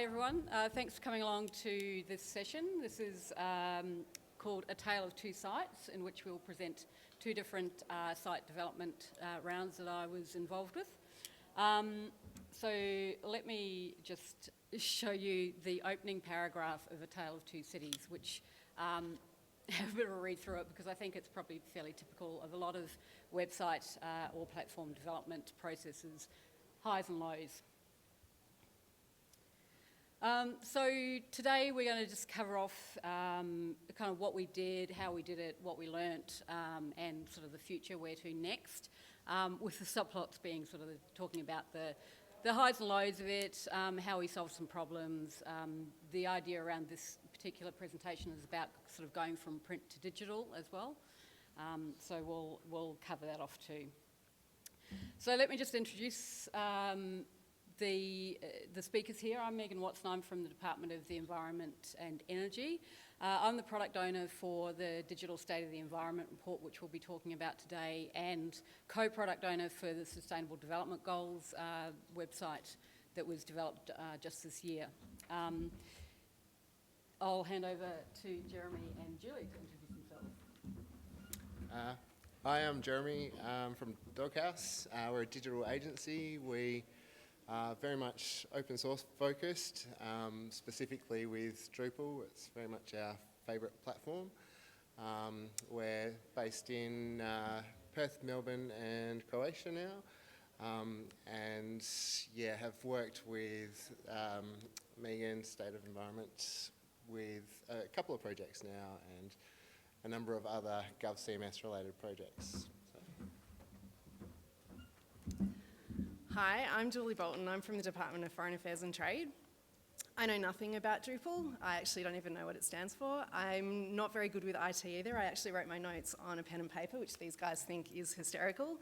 everyone. Thanks for coming along to this session. This is called A Tale of Two Sites, in which we'll present two different site development rounds that I was involved with. So let me just show you the opening paragraph of A Tale of Two Cities, which have a bit of a read through it because I think it's probably fairly typical of a lot of website or platform development processes, highs and lows. So today we're going to just cover off kind of what we did, how we did it, what we learnt, and sort of the future, where to next, with the subplots being sort of talking about the highs and lows of it, how we solved some problems. The idea around this particular presentation is about sort of going from print to digital as well. So we'll cover that off too. So let me just introduce the speakers here. I'm Megan Watson. I'm from the Department of the Environment and Energy. I'm the product owner for the Digital State of the Environment report, which we'll be talking about today, and co-product owner for the Sustainable Development Goals website that was developed just this year. I'll hand over to Jeremy and Julie to introduce themselves. Hi, I'm Jeremy from Doghouse. We're a digital agency. We very much open source focused, specifically with Drupal. It's very much our favourite platform. We're based in Perth, Melbourne and Croatia now, and yeah, have worked with Megan, State of Environment, with a couple of projects now and a number of other GovCMS related projects. Hi, I'm Julie Boulton. I'm from the Department of Foreign Affairs and Trade. I know nothing about Drupal. I actually don't even know what it stands for. I'm not very good with IT either. I actually wrote my notes on a pen and paper, which these guys think is hysterical.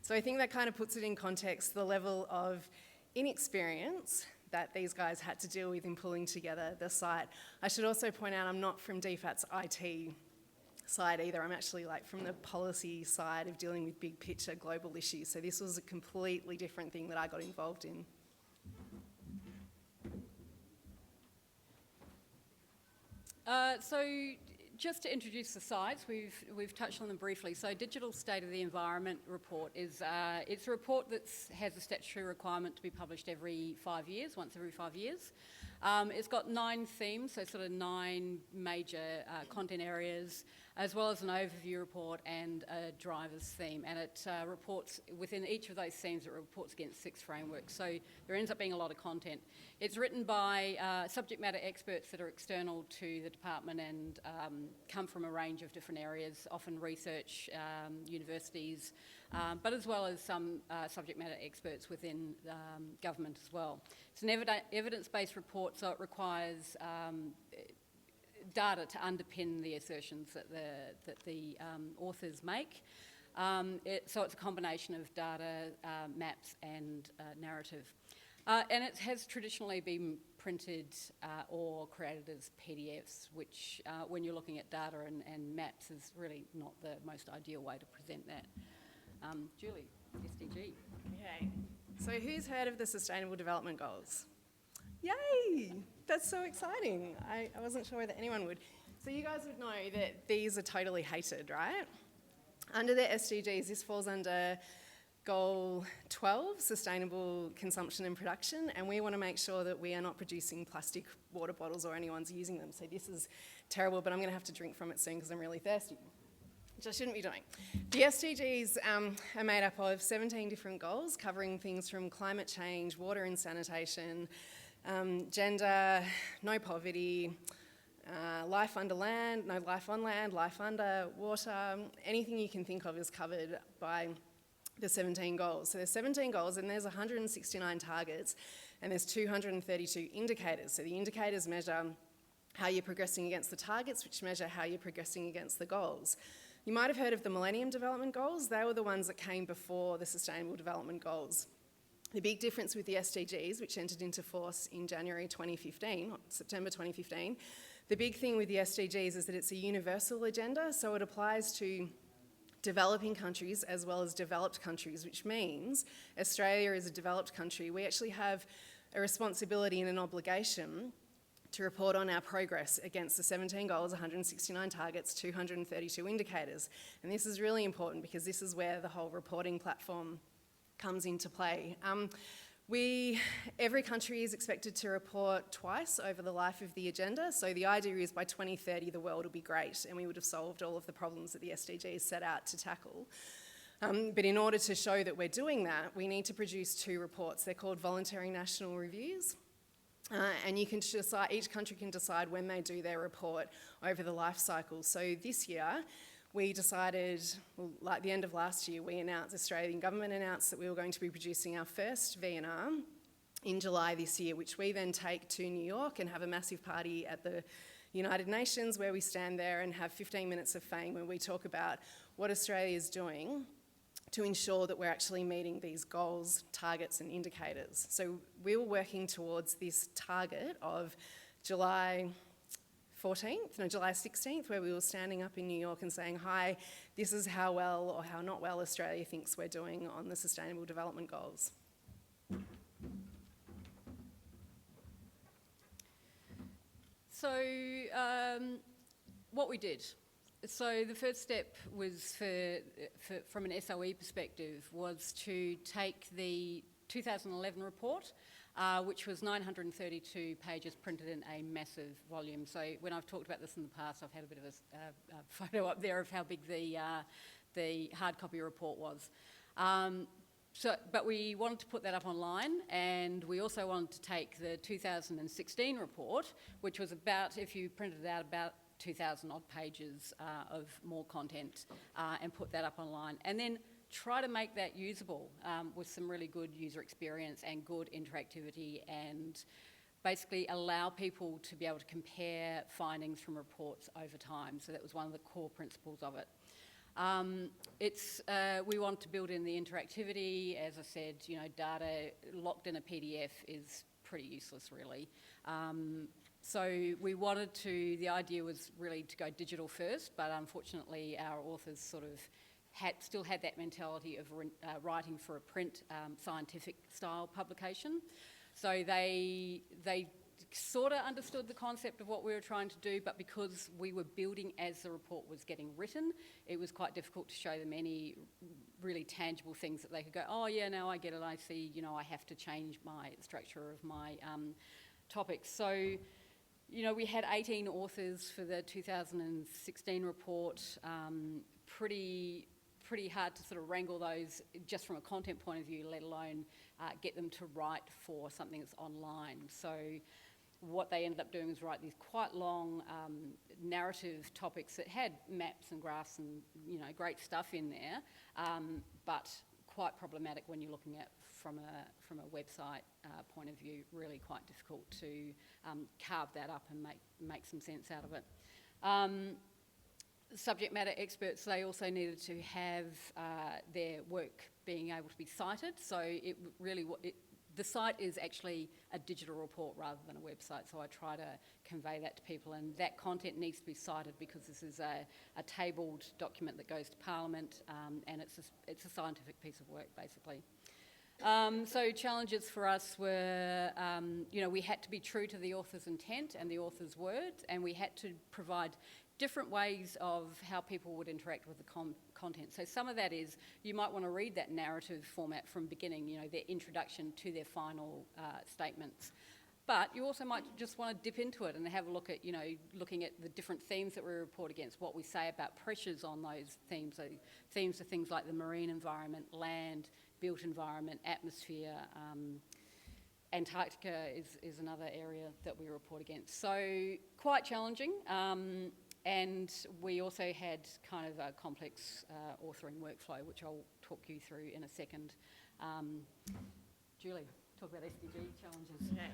So I think that kind of puts it in context, the level of inexperience that these guys had to deal with in pulling together the site. I should also point out I'm not from DFAT's IT side either. I'm actually from the policy side of dealing with big picture global issues. So this was a completely different thing that I got involved in. So just to introduce the sites, we've touched on them briefly. So Digital State of the Environment report is it's a report that has a statutory requirement to be published once every 5 years. It's got 9 themes, so sort of 9 major content areas, as well as an overview report and a driver's theme. And it reports, within each of those themes, it reports against 6 frameworks. So there ends up being a lot of content. It's written by subject matter experts that are external to the department and come from a range of different areas, often research, universities, but as well as some subject matter experts within government as well. It's an evidence-based report, so it requires data to underpin the assertions that the authors make. So it's a combination of data, maps and narrative. And it has traditionally been printed or created as PDFs, which when you're looking at data and maps is really not the most ideal way to present that. Julie, SDG. Okay, so who's heard of the Sustainable Development Goals? Yay, that's so exciting. I wasn't sure whether anyone would. So you guys would know that these are totally hated, right? Under the SDGs, this falls under Goal 12, Sustainable Consumption and Production, and we want to make sure that we are not producing plastic water bottles or anyone's using them. So this is terrible, but I'm going to have to drink from it soon because I'm really thirsty, which I shouldn't be doing. The SDGs are made up of 17 different goals covering things from climate change, water and sanitation, gender, no poverty, life under land, no life on land, life under water. Anything you can think of is covered by the 17 goals. So there's 17 goals and there's 169 targets and there's 232 indicators. So the indicators measure how you're progressing against the targets, which measure how you're progressing against the goals. You might have heard of the Millennium Development Goals. They were the ones that came before the Sustainable Development Goals. The big difference with the SDGs, which entered into force in January 2015, September 2015, the big thing with the SDGs is that it's a universal agenda, so it applies to developing countries as well as developed countries, which means Australia is a developed country. We actually have a responsibility and an obligation to report on our progress against the 17 goals, 169 targets, 232 indicators. And this is really important because this is where the whole reporting platform comes into play. Every country is expected to report twice over the life of the agenda, so the idea is by 2030 the world will be great and we would have solved all of the problems that the SDGs set out to tackle. But in order to show that we're doing that, we need to produce 2 reports. They're called voluntary national reviews. And you can decide, each country can decide when they do their report over the life cycle. So this year, we decided, well, like the end of last year, Australian government announced that we were going to be producing our first VNR in July this year, which we then take to New York and have a massive party at the United Nations where we stand there and have 15 minutes of fame when we talk about what Australia is doing to ensure that we're actually meeting these goals, targets and indicators. So we were working towards this target of July 16th, where we were standing up in New York and saying, hi, this is how well or how not well Australia thinks we're doing on the Sustainable Development Goals. So what we did. So the first step was from an SOE perspective was to take the 2011 report, which was 932 pages printed in a massive volume. So when I've talked about this in the past, I've had a bit of a photo up there of how big the hard copy report was. But we wanted to put that up online, and we also wanted to take the 2016 report, which was about, if you printed it out, about 2,000 odd pages of more content, and put that up online. And then try to make that usable with some really good user experience and good interactivity, and basically allow people to be able to compare findings from reports over time. So that was one of the core principles of it. We want to build in the interactivity. As I said, data locked in a PDF is pretty useless, really. So the idea was really to go digital first, but unfortunately our authors sort of still had that mentality of writing for a print scientific style publication. So they sort of understood the concept of what we were trying to do, but because we were building as the report was getting written, it was quite difficult to show them any really tangible things that they could go, oh yeah, now I get it, I see, I have to change my structure of my topics. So, we had 18 authors for the 2016 report, pretty hard to sort of wrangle those just from a content point of view, let alone get them to write for something that's online. So what they ended up doing was write these quite long narrative topics that had maps and graphs and great stuff in there, but quite problematic when you're looking at from a website point of view. Really quite difficult to carve that up and make some sense out of it. Subject matter experts, they also needed to have their work being able to be cited. So the site is actually a digital report rather than a website. So I try to convey that to people, and that content needs to be cited because this is a tabled document that goes to Parliament, and it's a scientific piece of work, basically. So challenges for us were, we had to be true to the author's intent and the author's words, and we had to provide different ways of how people would interact with the content. So some of that is, you might want to read that narrative format from beginning, their introduction to their final statements. But you also might just want to dip into it and have a look at, looking at the different themes that we report against, what we say about pressures on those themes. So themes are things like the marine environment, land, built environment, atmosphere. Antarctica is another area that we report against. So quite challenging. And we also had kind of a complex authoring workflow, which I'll talk you through in a second. Julie, talk about SDG challenges. Okay.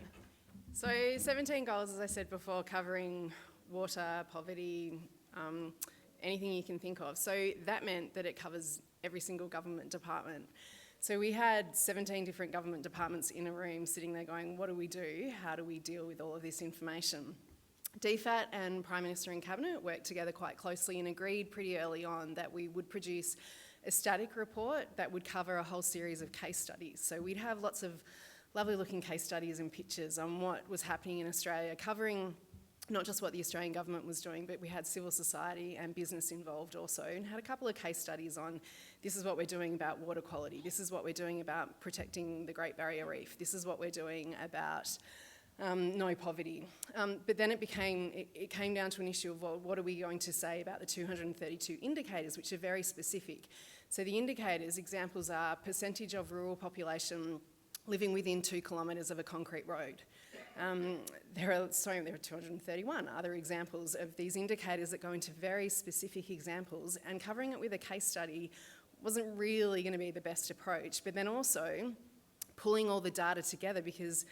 So 17 goals, as I said before, covering water, poverty, anything you can think of. So that meant that it covers every single government department. So we had 17 different government departments in a room sitting there going, what do we do? How do we deal with all of this information? DFAT and Prime Minister and Cabinet worked together quite closely and agreed pretty early on that we would produce a static report that would cover a whole series of case studies. So we'd have lots of lovely looking case studies and pictures on what was happening in Australia, covering not just what the Australian government was doing, but we had civil society and business involved also, and had a couple of case studies on this is what we're doing about water quality, this is what we're doing about protecting the Great Barrier Reef, this is what we're doing about no poverty. But then it came down to an issue of, well, what are we going to say about the 232 indicators, which are very specific. So the indicators, examples are percentage of rural population living within 2 kilometres of a concrete road. There are 231 other examples of these indicators that go into very specific examples, and covering it with a case study wasn't really going to be the best approach. But then also pulling all the data together, because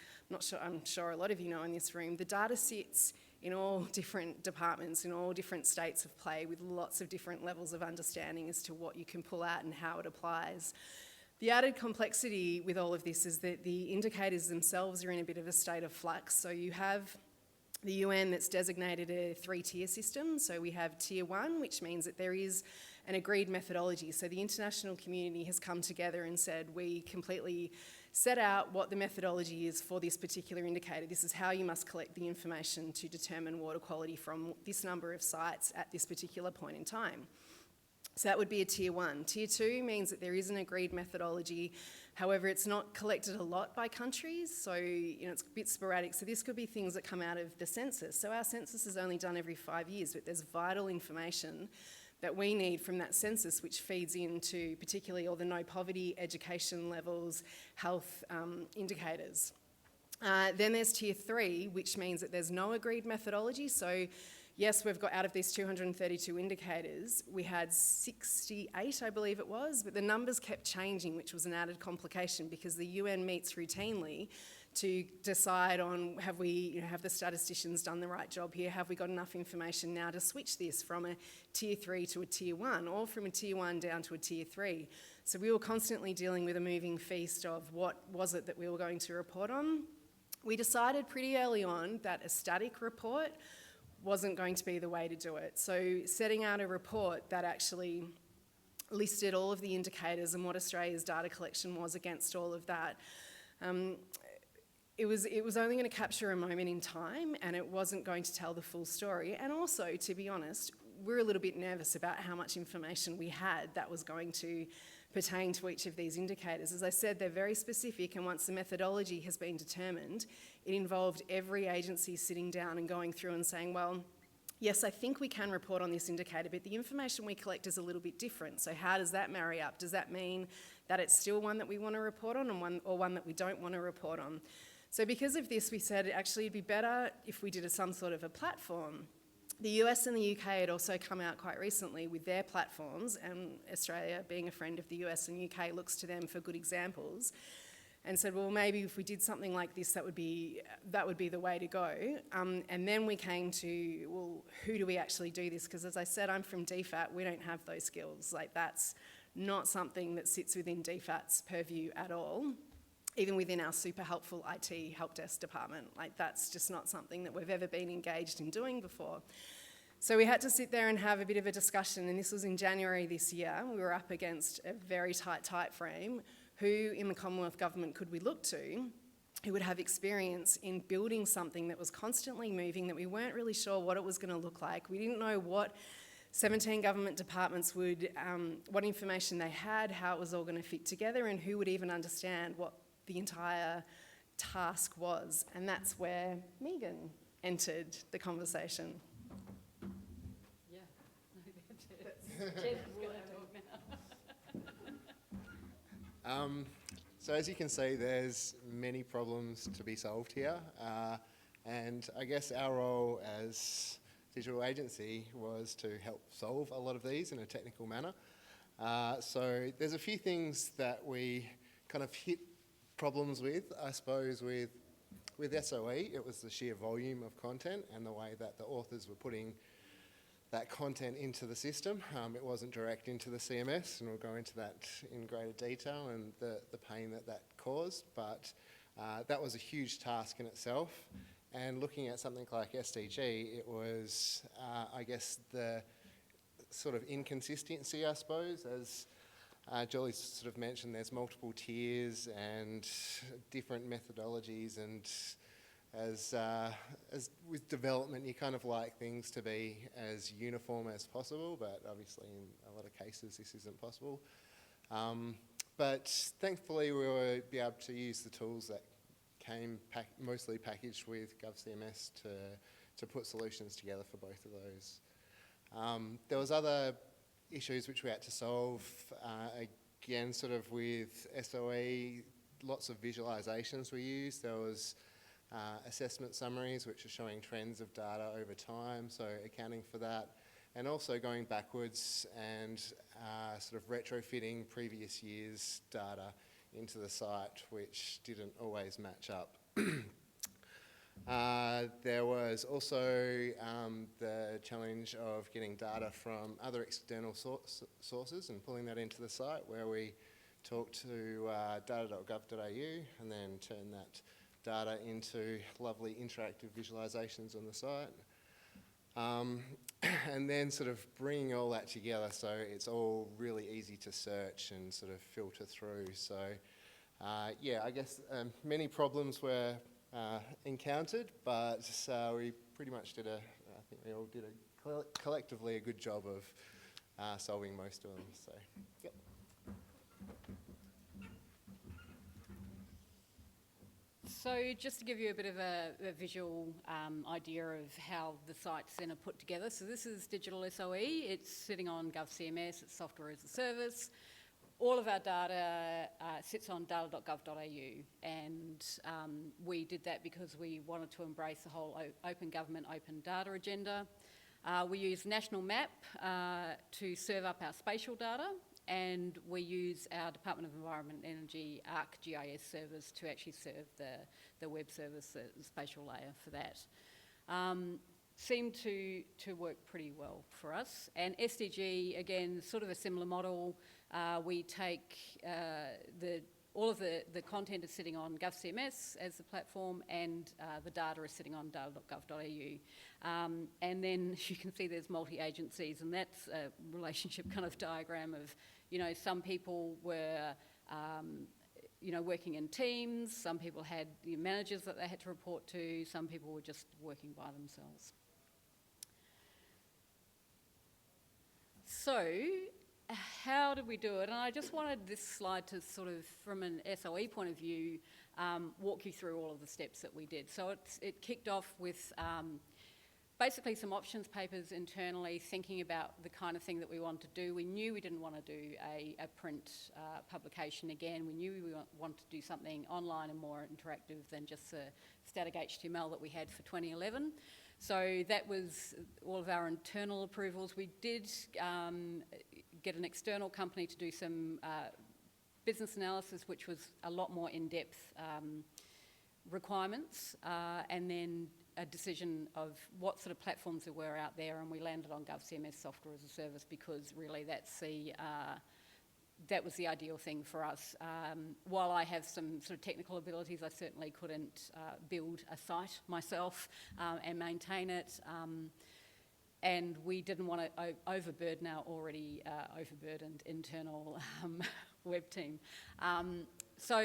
I'm sure a lot of you know in this room, the data sits in all different departments, in all different states of play, with lots of different levels of understanding as to what you can pull out and how it applies. The added complexity with all of this is that the indicators themselves are in a bit of a state of flux. So you have the UN that's designated a 3-tier system. So we have tier 1, which means that there is an agreed methodology. So the international community has come together and said, we completely set out what the methodology is for this particular indicator. This is how you must collect the information to determine water quality from this number of sites at this particular point in time. So that would be a tier 1. Tier 2 means that there is an agreed methodology. However, it's not collected a lot by countries, so it's a bit sporadic. So this could be things that come out of the census. So our census is only done every 5 years, but there's vital information that we need from that census, which feeds into particularly all the no poverty, education levels, health indicators. Then there's tier 3, which means that there's no agreed methodology. So yes, we've got, out of these 232 indicators, we had 68, I believe it was, but the numbers kept changing, which was an added complication because the UN meets routinely to decide on have the statisticians done the right job here? Have we got enough information now to switch this from a tier 3 to a tier 1, or from a tier 1 down to a tier 3? So we were constantly dealing with a moving feast of what was it that we were going to report on. We decided pretty early on that a static report wasn't going to be the way to do it. So setting out a report that actually listed all of the indicators and what Australia's data collection was against all of that. It was only going to capture a moment in time, and it wasn't going to tell the full story. And also, to be honest, we're a little bit nervous about how much information we had that was going to pertain to each of these indicators. As I said, they're very specific, and once the methodology has been determined, it involved every agency sitting down and going through and saying, well, yes, I think we can report on this indicator, but the information we collect is a little bit different. So how does that marry up? Does that mean that it's still one that we want to report on and one that we don't want to report on? So because of this, we said actually it'd be better if we did some sort of a platform. The US and the UK had also come out quite recently with their platforms, and Australia, being a friend of the US and UK, looks to them for good examples, and said, well, maybe if we did something like this, that would be the way to go. And then we came to, well, who do we actually do this? Because as I said, I'm from DFAT, we don't have those skills. Like, that's not something that sits within DFAT's purview at all. Even within our super helpful IT help desk department. Like, that's just not something that we've ever been engaged in doing before. So we had to sit there and have a bit of a discussion, and this was in January this year. We were up against a very tight frame. Who in the Commonwealth Government could we look to who would have experience in building something that was constantly moving, that we weren't really sure what it was going to look like. We didn't know what 17 government departments would, what information they had, how it was all going to fit together, and who would even understand what the entire task was. And that's where Megan entered the conversation. Yeah, Jed's going to talk now. So as you can see, there's many problems to be solved here, and I guess our role as digital agency was to help solve a lot of these in a technical manner. So there's a few things that we kind of hit problems with, I suppose, with SOE. It was the sheer volume of content and the way that the authors were putting that content into the system. It wasn't direct into the CMS, and we'll go into that in greater detail and the pain that caused, but that was a huge task in itself. And looking at something like SDG, it was, I guess, the sort of inconsistency, I suppose, as Julie's sort of mentioned there's multiple tiers and different methodologies, and as with development, you kind of like things to be as uniform as possible, but obviously in a lot of cases this isn't possible. But thankfully we were able to use the tools that came mostly packaged with GovCMS to put solutions together for both of those. There was other issues which we had to solve, again sort of with SOE, lots of visualisations we used. There was assessment summaries which are showing trends of data over time, so accounting for that, and also going backwards and sort of retrofitting previous year's data into the site, which didn't always match up. There was also the challenge of getting data from other external sources and pulling that into the site, where we talked to data.gov.au and then turn that data into lovely interactive visualisations on the site. And then sort of bringing all that together so it's all really easy to search and sort of filter through. So yeah, I guess many problems were encountered, but we pretty much did I think we all did collectively a good job of solving most of them. So, yep. So just to give you a bit of a visual idea of how the site's then are put together. So this is digital SOE. It's sitting on GovCMS. It's software as a service. All of our data sits on data.gov.au, and we did that because we wanted to embrace the whole open government, open data agenda. We use National Map to serve up our spatial data, and we use our Department of Environment and Energy ArcGIS servers to actually serve the web service, the spatial layer for that. Seemed to work pretty well for us. And SDG, again, sort of a similar model. We take all of the content is sitting on GovCMS as the platform, and the data is sitting on data.gov.au. And then you can see there's multi-agencies, and that's a relationship kind of diagram of, you know, some people were, you know, working in teams, some people had managers that they had to report to, some people were just working by themselves. So, how did we do it? And I just wanted this slide to sort of, from an SOE point of view, walk you through all of the steps that we did. So it kicked off with basically some options papers internally, thinking about the kind of thing that we wanted to do. We knew we didn't want to do a print publication again. We knew we wanted to do something online and more interactive than just the static HTML that we had for 2011. So that was all of our internal approvals. We did get an external company to do some business analysis, which was a lot more in-depth requirements, and then a decision of what sort of platforms there were out there, and we landed on GovCMS software as a service because really that's that was the ideal thing for us. While I have some sort of technical abilities, I certainly couldn't build a site myself and maintain it. And we didn't want to overburden our already overburdened internal web team. So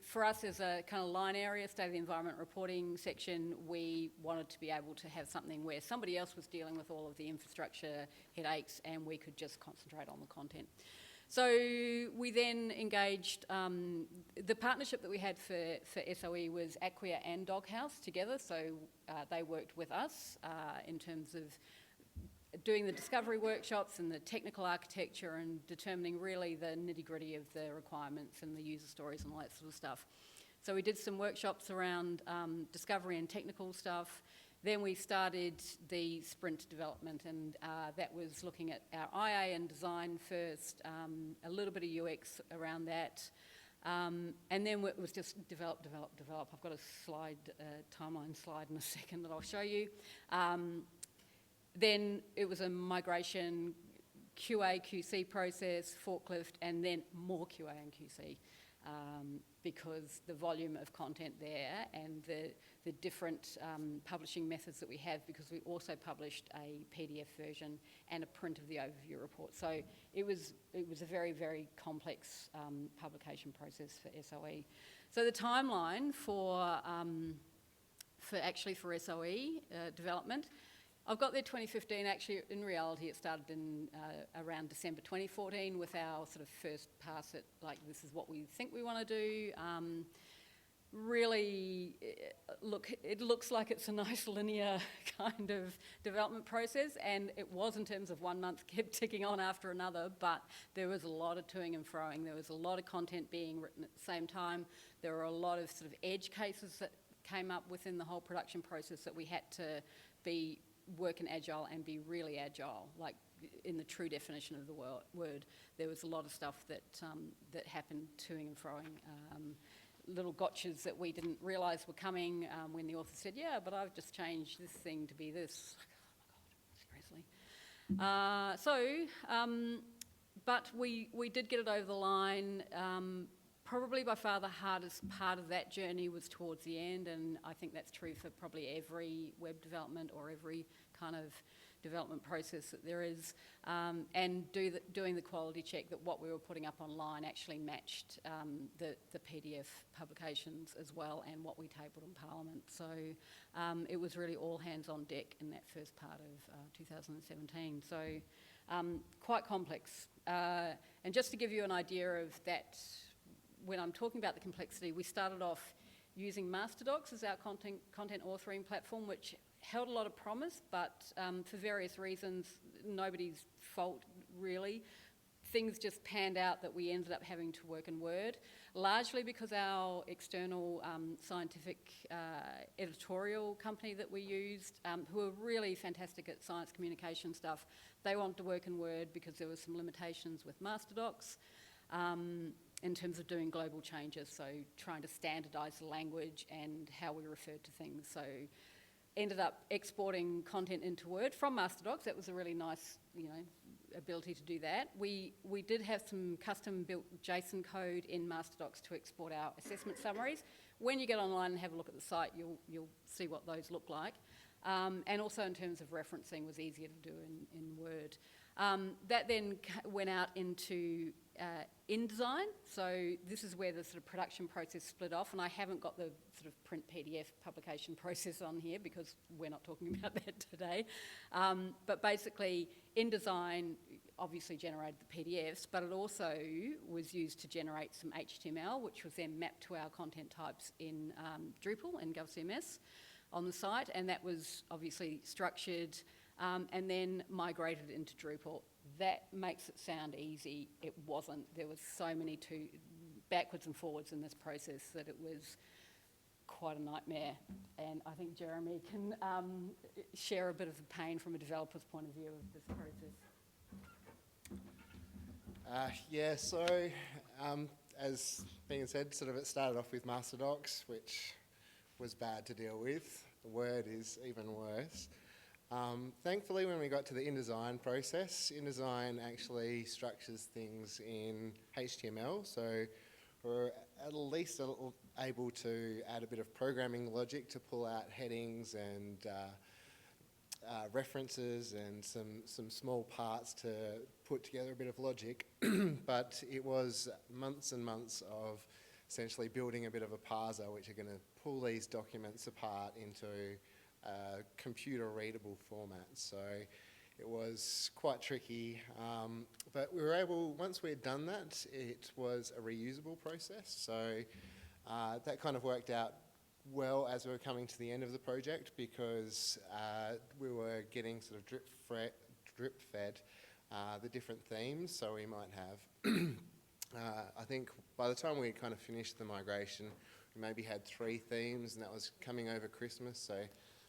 for us as a kind of line area, state of the environment reporting section, we wanted to be able to have something where somebody else was dealing with all of the infrastructure headaches and we could just concentrate on the content. So we then engaged, the partnership that we had for SOE was Acquia and Doghouse together, so they worked with us in terms of doing the discovery workshops and the technical architecture and determining really the nitty-gritty of the requirements and the user stories and all that sort of stuff. So we did some workshops around discovery and technical stuff. Then we started the sprint development, and that was looking at our IA and design first, a little bit of UX around that, and then it was just develop. I've got a slide, timeline slide in a second that I'll show you. Then it was a migration, QA, QC process, forklift, and then more QA and QC. because the volume of content there and the different publishing methods that we have, because we also published a PDF version and a print of the overview report. So it was a very, very complex publication process for SOE. So the timeline for SOE development, I've got there 2015. Actually, in reality, it started in around December 2014 with our sort of first pass at, like, this is what we think we want to do. Really, it looks like it's a nice linear kind of development process, and it was in terms of 1 month, kept ticking on after another, but there was a lot of toing and froing. There was a lot of content being written at the same time. There were a lot of sort of edge cases that came up within the whole production process that we had to work in agile and be really agile, like in the true definition of the word. There was a lot of stuff that happened toing and froing, little gotchas that we didn't realise were coming when the author said, yeah, but I've just changed this thing to be this. Oh my God, seriously. But we did get it over the line. Probably by far the hardest part of that journey was towards the end, and I think that's true for probably every web development or every kind of development process that there is, and doing the quality check that what we were putting up online actually matched the PDF publications as well and what we tabled in Parliament. So it was really all hands on deck in that first part of 2017. So quite complex. And just to give you an idea of that, when I'm talking about the complexity, we started off using MasterDocs as our content authoring platform, which held a lot of promise, but for various reasons, nobody's fault really, things just panned out that we ended up having to work in Word, largely because our external scientific editorial company that we used, who are really fantastic at science communication stuff, they wanted to work in Word because there were some limitations with MasterDocs. In terms of doing global changes, so trying to standardise the language and how we referred to things. So ended up exporting content into Word from MasterDocs. That was a really nice, ability to do that. We did have some custom-built JSON code in MasterDocs to export our assessment summaries. When you get online and have a look at the site, you'll see what those look like. And also in terms of referencing was easier to do in Word. That then went out into InDesign, so this is where the sort of production process split off, and I haven't got the sort of print PDF publication process on here because we're not talking about that today. But basically, InDesign obviously generated the PDFs, but it also was used to generate some HTML, which was then mapped to our content types in Drupal and GovCMS on the site, and that was obviously structured and then migrated into Drupal. That makes it sound easy. It wasn't. There was so many backwards and forwards in this process that it was quite a nightmare. And I think Jeremy can share a bit of the pain from a developer's point of view of this process. As being said, sort of it started off with MasterDocs, which was bad to deal with. Word is even worse. Thankfully, when we got to the InDesign process, InDesign actually structures things in HTML, so we're at least able to add a bit of programming logic to pull out headings and references and some small parts to put together a bit of logic. But it was months and months of essentially building a bit of a parser, which are going to pull these documents apart into computer-readable format. So it was quite tricky, but we were able, once we had done that, it was a reusable process. So that kind of worked out well as we were coming to the end of the project, because we were getting sort of drip-fed the different themes. So we might have, I think by the time we kind of finished the migration, we maybe had 3 themes, and that was coming over Christmas. So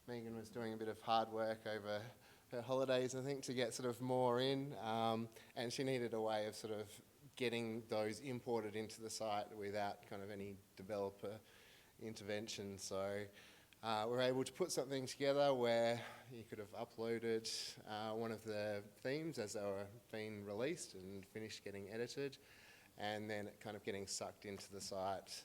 Megan was doing a bit of hard work over her holidays, I think, to get sort of more in, and she needed a way of sort of getting those imported into the site without kind of any developer intervention. So we're able to put something together where you could have uploaded one of the themes as they were being released and finished getting edited, and then it kind of getting sucked into the site.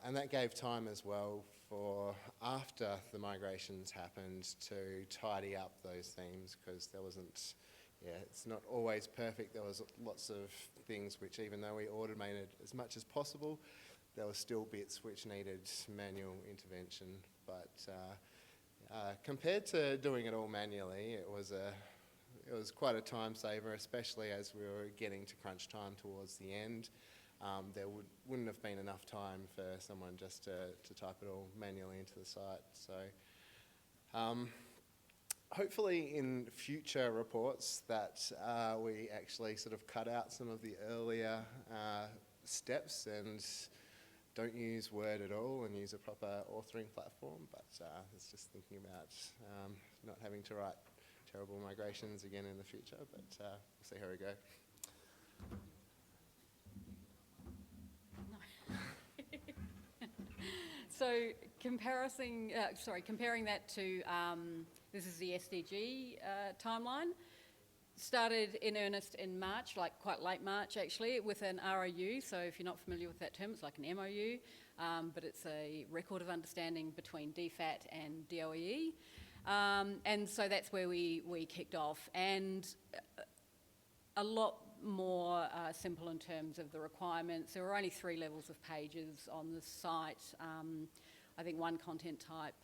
And that gave time as well for after the migrations happened to tidy up those themes, because there wasn't, it's not always perfect. There was lots of things which, even though we automated as much as possible, there were still bits which needed manual intervention. But compared to doing it all manually, it was quite a time saver, especially as we were getting to crunch time towards the end. There wouldn't have been enough time for someone just to type it all manually into the site. So hopefully in future reports that we actually sort of cut out some of the earlier steps and don't use Word at all and use a proper authoring platform. But it's just thinking about not having to write terrible migrations again in the future, but we'll see how we go. So comparing that to, this is the SDG timeline. Started in earnest in March, like quite late March actually, with an ROU. So if you're not familiar with that term, it's like an MOU, but it's a record of understanding between DFAT and DOEE. And so that's where we kicked off. And a lot more simple in terms of the requirements. There were only 3 levels of pages on the site. I think 1 content type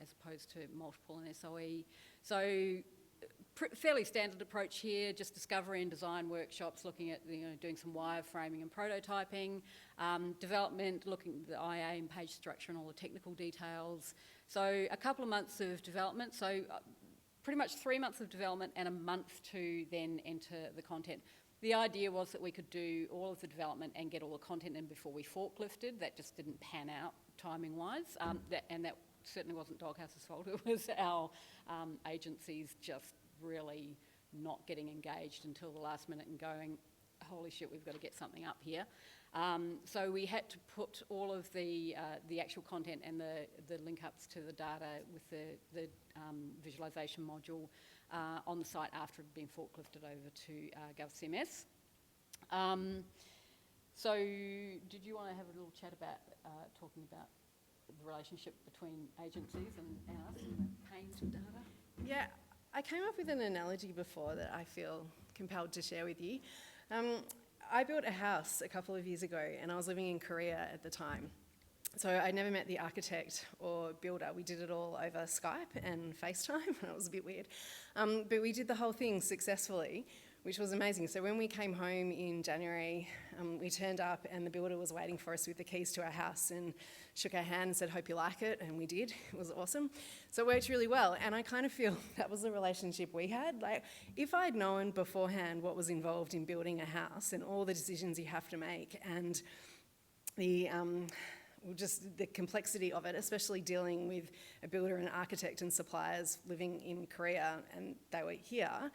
as opposed to multiple in SOE. So fairly standard approach here, just discovery and design workshops, looking at doing some wireframing and prototyping, development, looking at the IA and page structure and all the technical details. So a couple of months of development, so pretty much 3 months of development and a month to then enter the content. The idea was that we could do all of the development and get all the content in before we forklifted. That just didn't pan out timing-wise, and that certainly wasn't Doghouse's fault. It was our agencies just really not getting engaged until the last minute and going, holy shit, we've got to get something up here. So we had to put all of the actual content and the link-ups to the data with the visualisation module on the site after it had been forklifted over to GovCMS. So did you want to have a little chat about talking about the relationship between agencies and us and the pains of data? Yeah, I came up with an analogy before that I feel compelled to share with you. I built a house a couple of years ago and I was living in Korea at the time. So I never met the architect or builder. We did it all over Skype and FaceTime, and it was a bit weird. But we did the whole thing successfully, which was amazing. So when we came home in January, we turned up and the builder was waiting for us with the keys to our house and shook our hand and said, hope you like it, and we did. It was awesome. So it worked really well, and I kind of feel that was the relationship we had. Like, if I'd known beforehand what was involved in building a house and all the decisions you have to make and just the complexity of it, especially dealing with a builder and architect and suppliers living in Korea and they were here,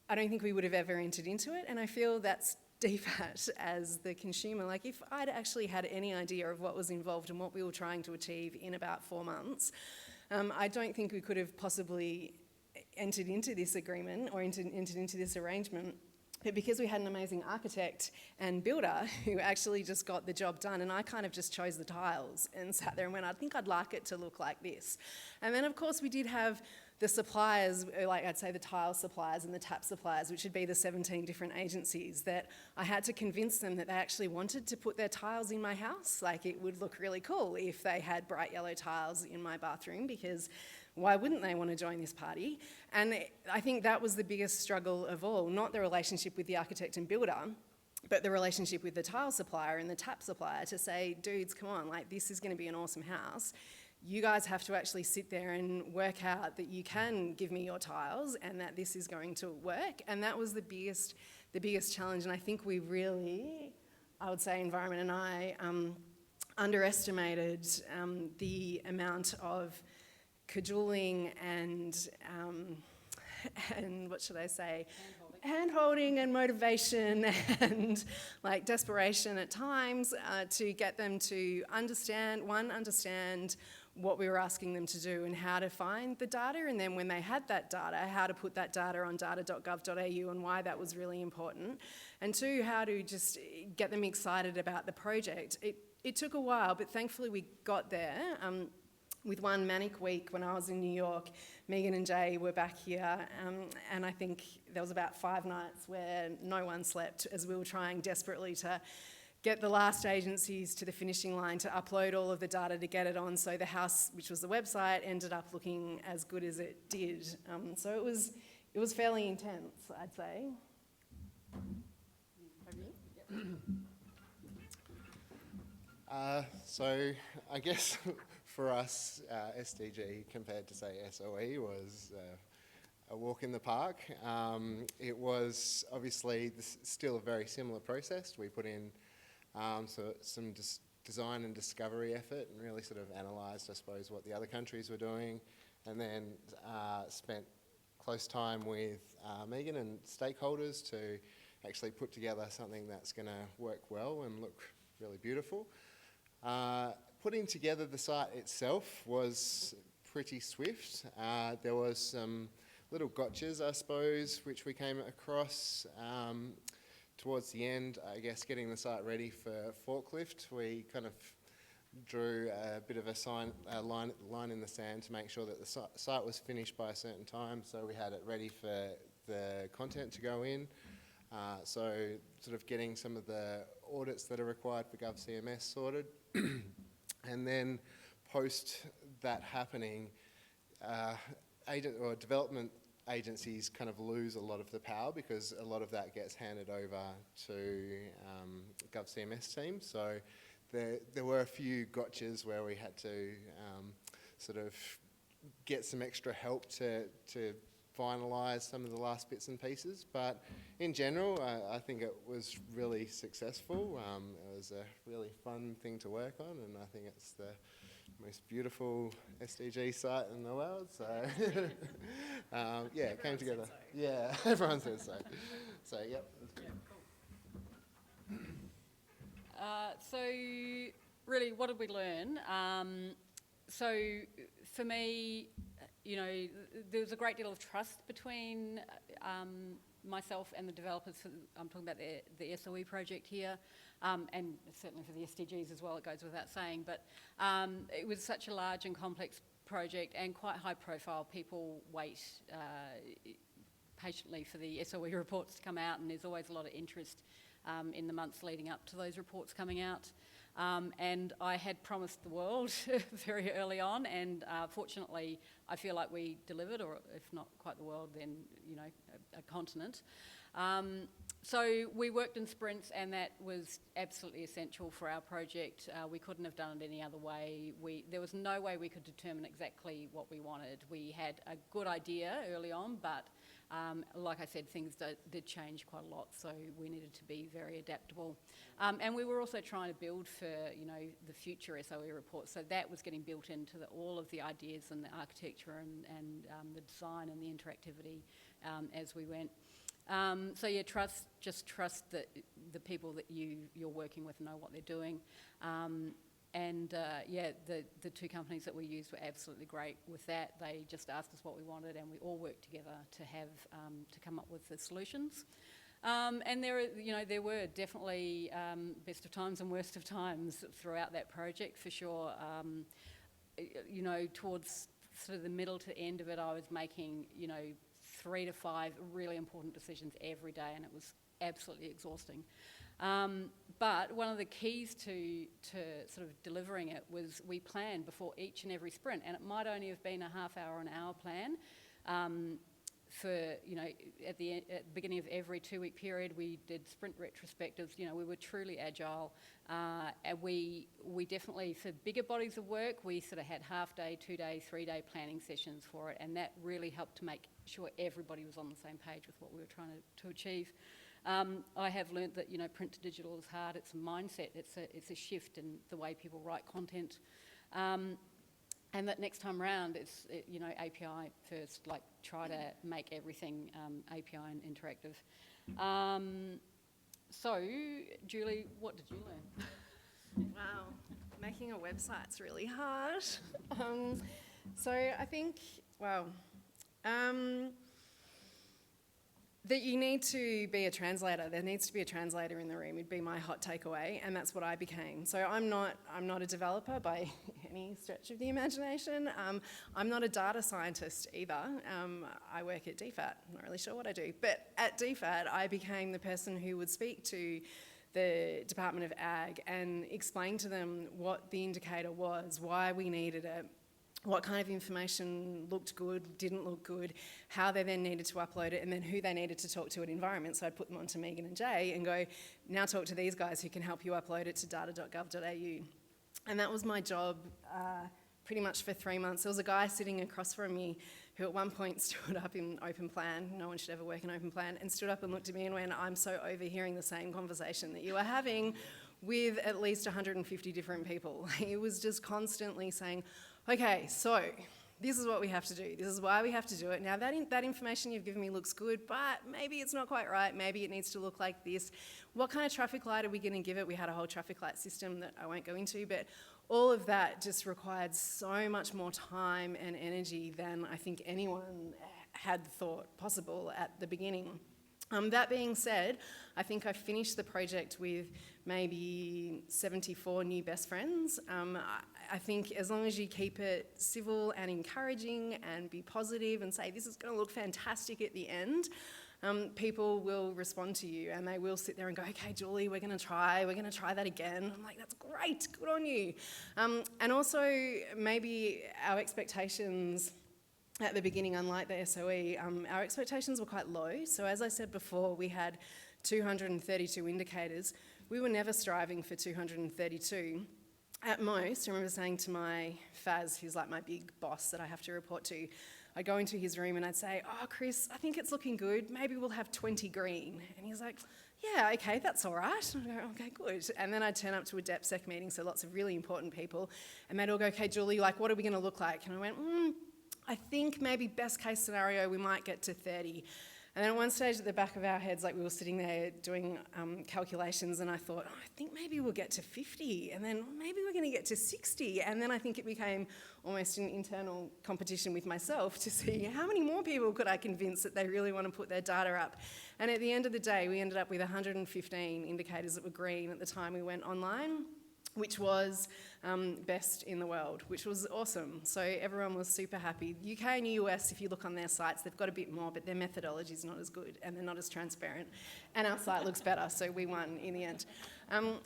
I don't think we would have ever entered into it. And I feel that's DFAT as the consumer. Like, if I'd actually had any idea of what was involved and what we were trying to achieve in about 4 months, I don't think we could have possibly entered into this agreement or entered into this arrangement. But because we had an amazing architect and builder who actually just got the job done, and I kind of just chose the tiles and sat there and went, I think I'd like it to look like this. And then, of course, we did have the suppliers, like I'd say the tile suppliers and the tap suppliers, which would be the 17 different agencies, that I had to convince them that they actually wanted to put their tiles in my house. Like, it would look really cool if they had bright yellow tiles in my bathroom, because why wouldn't they want to join this party? And I think that was the biggest struggle of all, not the relationship with the architect and builder, but the relationship with the tile supplier and the tap supplier to say, dudes, come on, like, this is going to be an awesome house. You guys have to actually sit there and work out that you can give me your tiles and that this is going to work. And that was the biggest challenge. And I think we really, I would say Environment and I, underestimated the amount of cajoling and what should I say? Hand-holding and motivation and like desperation at times to get them to understand what we were asking them to do and how to find the data, and then when they had that data, how to put that data on data.gov.au and why that was really important. And two, how to just get them excited about the project. It took a while, but thankfully we got there. With one manic week when I was in New York, Megan and Jay were back here, and I think there was about 5 nights where no one slept as we were trying desperately to get the last agencies to the finishing line to upload all of the data to get it on, so the house, which was the website, ended up looking as good as it did. So it was fairly intense, I'd say. So I guess for us, SDG compared to, say, SOE was a walk in the park. It was obviously still a very similar process. We put in some design and discovery effort and really sort of analysed, I suppose, what the other countries were doing, and then spent close time with Megan and stakeholders to actually put together something that's going to work well and look really beautiful. Putting together the site itself was pretty swift. There was some little gotchas, I suppose, which we came across towards the end. I guess getting the site ready for forklift, we kind of drew a bit of a line in the sand to make sure that the site was finished by a certain time, so we had it ready for the content to go in. So sort of getting some of the audits that are required for GovCMS sorted. And then post that happening, development agencies kind of lose a lot of the power because a lot of that gets handed over to GovCMS teams. So there were a few gotchas where we had to sort of get some extra help to finalise some of the last bits and pieces, but in general I think it was really successful. It was a really fun thing to work on, and I think it's the most beautiful SDG site in the world, so yeah, it came together. Yeah, everyone says so. So yep, that's good. Yeah, cool. So really, what did we learn? So for me, you know, there was a great deal of trust between myself and the developers. I'm talking about the SOE project here, and certainly for the SDGs as well, it goes without saying. But it was such a large and complex project and quite high profile. People wait patiently for the SOE reports to come out, and there's always a lot of interest in the months leading up to those reports coming out. And I had promised the world very early on, and fortunately I feel like we delivered, or if not quite the world, then, you know, a continent. So we worked in sprints, and that was absolutely essential for our project. We couldn't have done it any other way. There was no way we could determine exactly what we wanted. We had a good idea early on, but like I said, things did change quite a lot, so we needed to be very adaptable. And we were also trying to build for, you know, the future SOE reports, so that was getting built into all of the ideas and the architecture and the design and the interactivity as we went. So yeah, just trust that the people that you're working with know what they're doing. Yeah, the two companies that we used were absolutely great with that. They just asked us what we wanted, and we all worked together to have to come up with the solutions. And there were definitely best of times and worst of times throughout that project, for sure. You know, towards sort of the middle to end of it, I was making, you know, 3 to 5 really important decisions every day, and it was absolutely exhausting. But one of the keys to sort of delivering it was we planned before each and every sprint, and it might only have been a half hour, an hour plan. For, you know, at the beginning of every 2-week period, we did sprint retrospectives. You know, we were truly agile, and we definitely, for bigger bodies of work, we sort of had half-day, 2-day, 3-day planning sessions for it, and that really helped to make sure everybody was on the same page with what we were trying to achieve. I have learnt that, you know, print to digital is hard. It's a mindset. It's a shift in the way people write content. And that next time round, you know, API first, like try to make everything API and interactive. So, Julie, what did you learn? Wow. Making a website's really hard. So I think, that you need to be a translator. There needs to be a translator in the room, would be my hot takeaway, and that's what I became. So I'm not a developer by any stretch of the imagination. I'm not a data scientist either. I work at DFAT, not really sure what I do. But at DFAT, I became the person who would speak to the Department of Ag and explain to them what the indicator was, why we needed it, what kind of information looked good, didn't look good, how they then needed to upload it, and then who they needed to talk to at environment. So I'd put them onto Megan and Jay and go, now talk to these guys who can help you upload it to data.gov.au. And that was my job pretty much for 3 months. There was a guy sitting across from me who at one point stood up in open plan, no one should ever work in open plan, and stood up and looked at me and went, I'm so overhearing the same conversation that you are having with at least 150 different people. He was just constantly saying, okay, so this is what we have to do. This is why we have to do it. Now that information you've given me looks good, but maybe it's not quite right. Maybe it needs to look like this. What kind of traffic light are we going to give it? We had a whole traffic light system that I won't go into, but all of that just required so much more time and energy than I think anyone had thought possible at the beginning. That being said, I think I finished the project with maybe 74 new best friends. I think as long as you keep it civil and encouraging and be positive and say this is going to look fantastic at the end, people will respond to you and they will sit there and go, okay, Julie, we're going to try that again. I'm like, that's great, good on you. And also maybe our expectations at the beginning, unlike the SOE, our expectations were quite low. So as I said before, we had 232 indicators. We were never striving for 232. At most, I remember saying to my Faz, who's like my big boss that I have to report to, I'd go into his room and I'd say, oh, Chris, I think it's looking good. Maybe we'll have 20 green. And he's like, yeah, okay, that's all right. And I'd go, okay, good. And then I'd turn up to a DepSec meeting, so lots of really important people, and they'd all go, okay, Julie, like, what are we going to look like? And I went, I think maybe best case scenario, we might get to 30. And then at one stage at the back of our heads, like we were sitting there doing calculations, and I thought, I think maybe we'll get to 50, and then maybe we're going to get to 60. And then I think it became almost an internal competition with myself to see how many more people could I convince that they really want to put their data up. And at the end of the day, we ended up with 115 indicators that were green at the time we went online, which was best in the world, which was awesome. So everyone was super happy. UK and US, if you look on their sites, they've got a bit more, but their methodology is not as good and they're not as transparent. And our site looks better, so we won in the end.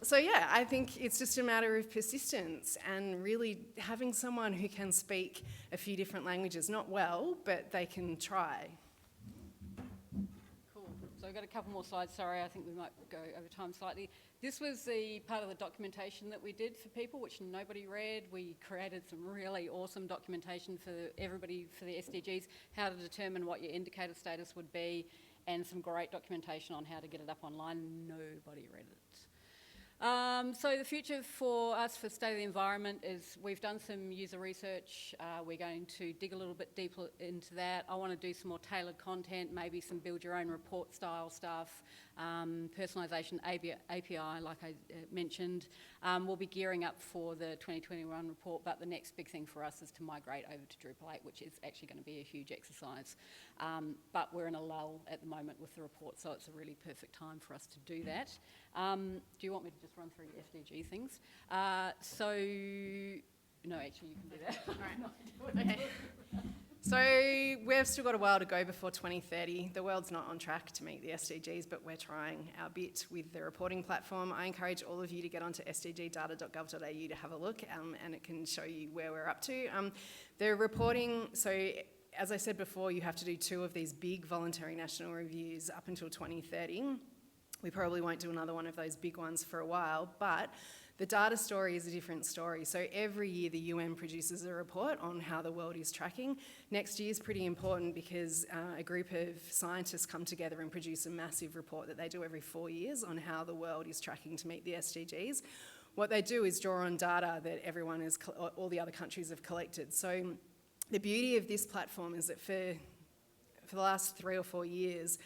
So yeah, I think it's just a matter of persistence and really having someone who can speak a few different languages, not well, but they can try. Cool. So we've got a couple more slides. Sorry, I think we might go over time slightly. This was the part of the documentation that we did for people, which nobody read. We created some really awesome documentation for everybody for the SDGs, how to determine what your indicator status would be, and some great documentation on how to get it up online. Nobody read it. So the future for us for State of the Environment is we've done some user research. We're going to dig a little bit deeper into that. I want to do some more tailored content, maybe some build your own report style stuff, personalisation API like I mentioned. We'll be gearing up for the 2021 report, but the next big thing for us is to migrate over to Drupal 8, which is actually going to be a huge exercise. But we're in a lull at the moment with the report, so it's a really perfect time for us to do that. Do you want me to just run through SDG things? No, actually, you can do that. All right. Okay. So we've still got a while to go before 2030. The world's not on track to meet the SDGs, but we're trying our bit with the reporting platform. I encourage all of you to get onto sdgdata.gov.au to have a look, and it can show you where we're up to. The reporting, so as I said before, you have to do 2 of these big voluntary national reviews up until 2030. We probably won't do another one of those big ones for a while, but the data story is a different story. So every year the UN produces a report on how the world is tracking. Next year is pretty important because a group of scientists come together and produce a massive report that they do every 4 years on how the world is tracking to meet the SDGs. What they do is draw on data that all the other countries have collected. So the beauty of this platform is that for the last 3 or 4 years,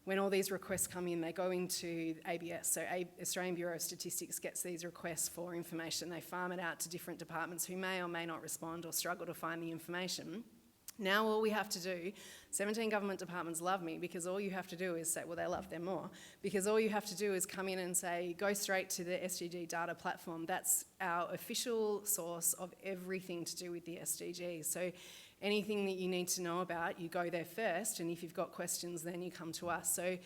when all these requests come in, they go into ABS. So Australian Bureau of Statistics gets these requests for information. They farm it out to different departments who may or may not respond or struggle to find the information. Now all we have to do, 17 government departments love me because all you have to do is say, well, they love them more, because all you have to do is come in and say, go straight to the SDG data platform. That's our official source of everything to do with the SDGs. So anything that you need to know about, you go there first, and if you've got questions, then you come to us. So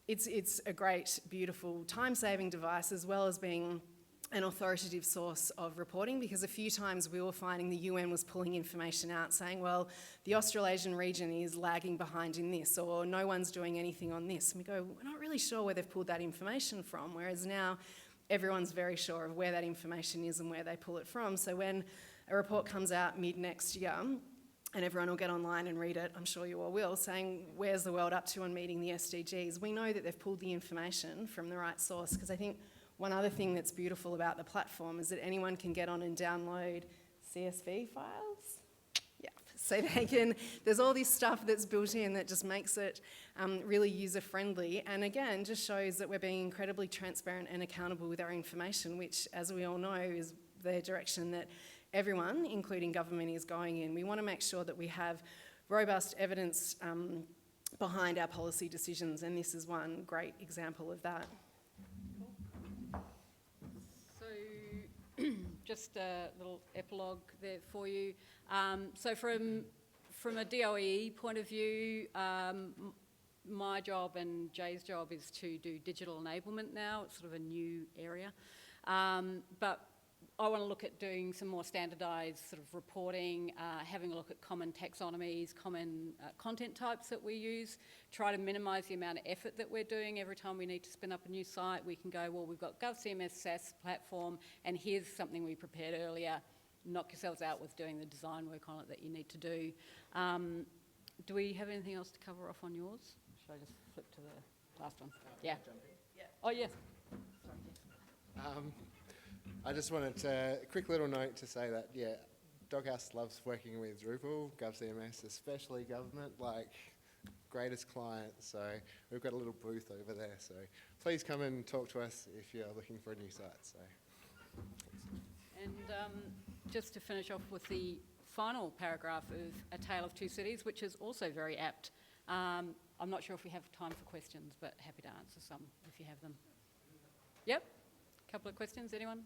it's a great, beautiful, time-saving device, as well as being an authoritative source of reporting, because a few times we were finding the UN was pulling information out saying, well, the Australasian region is lagging behind in this, or no one's doing anything on this. And we go, we're not really sure where they've pulled that information from, whereas now everyone's very sure of where that information is and where they pull it from. So when a report comes out mid-next year, and everyone will get online and read it, I'm sure you all will, saying, where's the world up to on meeting the SDGs? We know that they've pulled the information from the right source, because I think one other thing that's beautiful about the platform is that anyone can get on and download CSV files. Yeah, so they can, there's all this stuff that's built in that just makes it really user-friendly, and again, just shows that we're being incredibly transparent and accountable with our information, which, as we all know, is the direction that everyone, including government, is going in. We want to make sure that we have robust evidence behind our policy decisions, and this is one great example of that. Just a little epilogue there for you. So from a DOE point of view, my job and Jay's job is to do digital enablement now. It's sort of a new area. But I want to look at doing some more standardised sort of reporting, having a look at common taxonomies, common content types that we use, try to minimise the amount of effort that we're doing. Every time we need to spin up a new site, we can go, well, we've got GovCMS SaaS platform, and here's something we prepared earlier. Knock yourselves out with doing the design work on it that you need to do. Do we have anything else to cover off on yours? Should I just flip to the last one? Yeah. Oh, yes. I just wanted to, a quick little note to say that, yeah, Doghouse loves working with Drupal, GovCMS, especially government, like greatest client. So we've got a little booth over there. So please come and talk to us if you're looking for a new site. So. And just to finish off with the final paragraph of A Tale of Two Cities, which is also very apt. I'm not sure if we have time for questions, but happy to answer some if you have them. Yep. Couple of questions, anyone?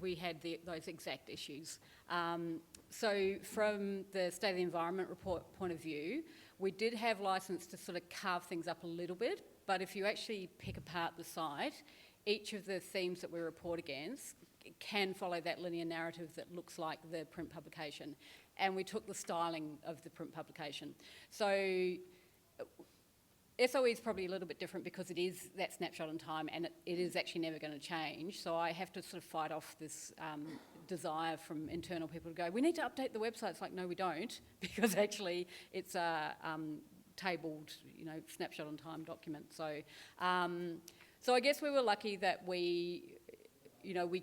We had those exact issues. So from the State of the Environment report point of view, we did have licence to sort of carve things up a little bit, but if you actually pick apart the site, each of the themes that we report against can follow that linear narrative that looks like the print publication. And we took the styling of the print publication. So SOE is probably a little bit different because it is that snapshot in time, and it is actually never going to change. So I have to sort of fight off this desire from internal people to go, we need to update the website. It's like, no, we don't, because actually it's a tabled, snapshot in time document. So, so I guess we were lucky that we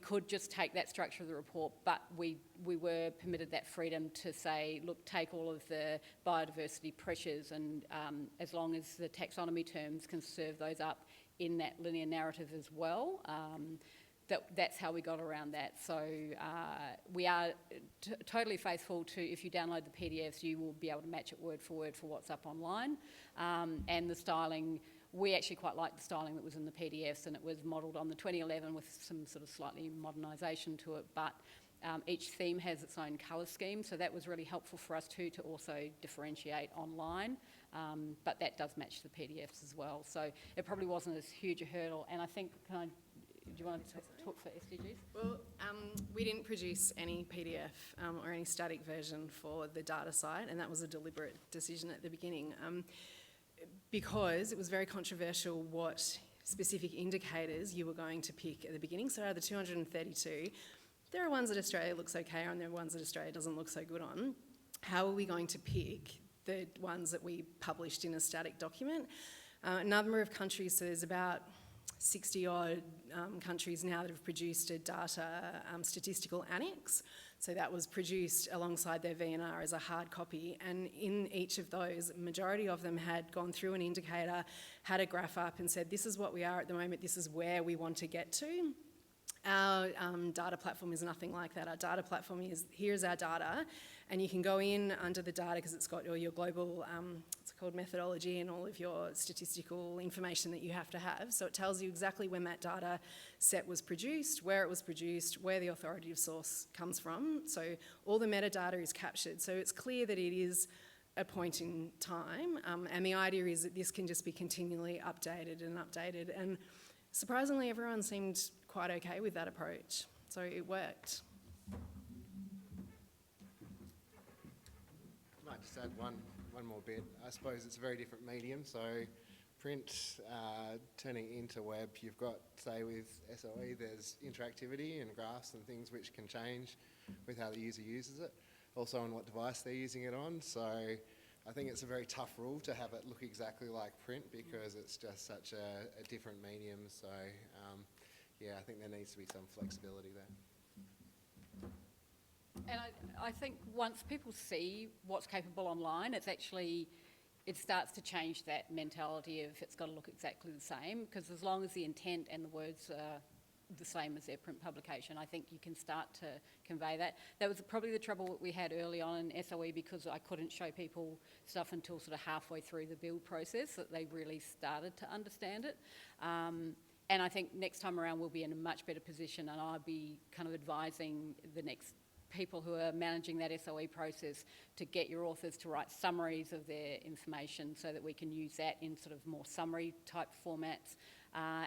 could just take that structure of the report, but we were permitted that freedom to say, look, take all of the biodiversity pressures, and as long as the taxonomy terms can serve those up in that linear narrative as well, that's how we got around that. So we are totally faithful to, if you download the PDFs, you will be able to match it word for word for what's up online. And the styling, we actually quite liked the styling that was in the PDFs, and it was modelled on the 2011 with some sort of slightly modernisation to it, but each theme has its own colour scheme, so that was really helpful for us too, to also differentiate online, but that does match the PDFs as well. So it probably wasn't as huge a hurdle, and I think, do you want to talk for SDGs? Well, we didn't produce any PDF or any static version for the data site, and that was a deliberate decision at the beginning, because it was very controversial what specific indicators you were going to pick at the beginning. So out of the 232, there are ones that Australia looks okay on, there are ones that Australia doesn't look so good on. How are we going to pick the ones that we published in a static document? A number of countries, so there's about 60 odd countries now that have produced a data statistical annex. So that was produced alongside their VNR as a hard copy, and in each of those, majority of them had gone through an indicator, had a graph up and said, this is what we are at the moment, this is where we want to get to. Our data platform is nothing like that. Our data platform is, here's our data, and you can go in under the data because it's got all your global, it's called methodology, and all of your statistical information that you have to have. So it tells you exactly when that data set was produced, where it was produced, where the authoritative source comes from. So all the metadata is captured. So it's clear that it is a point in time, and the idea is that this can just be continually updated and updated. And surprisingly, everyone seemed quite okay with that approach, so it worked. I might just add one more bit. I suppose it's a very different medium, so print turning into web, you've got, say with SOE, there's interactivity and graphs and things which can change with how the user uses it, also on what device they're using it on. So I think it's a very tough rule to have it look exactly like print because it's just such a different medium. So yeah, I think there needs to be some flexibility there. And I think once people see what's capable online, it's actually, it starts to change that mentality of it's got to look exactly the same, because as long as the intent and the words are the same as their print publication, I think you can start to convey that. That was probably the trouble that we had early on in SOE, because I couldn't show people stuff until sort of halfway through the build process that they really started to understand it. And I think next time around we'll be in a much better position, and I'll be kind of advising the next people who are managing that SOE process to get your authors to write summaries of their information so that we can use that in sort of more summary type formats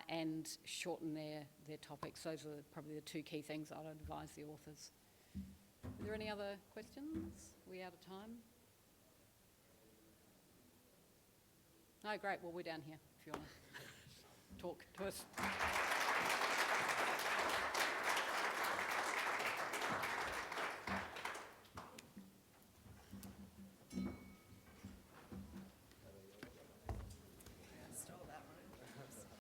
and shorten their topics. Those are probably the two key things I'd advise the authors. Are there any other questions? Are we out of time? No, great. Well, we're down here if you want to talk to us.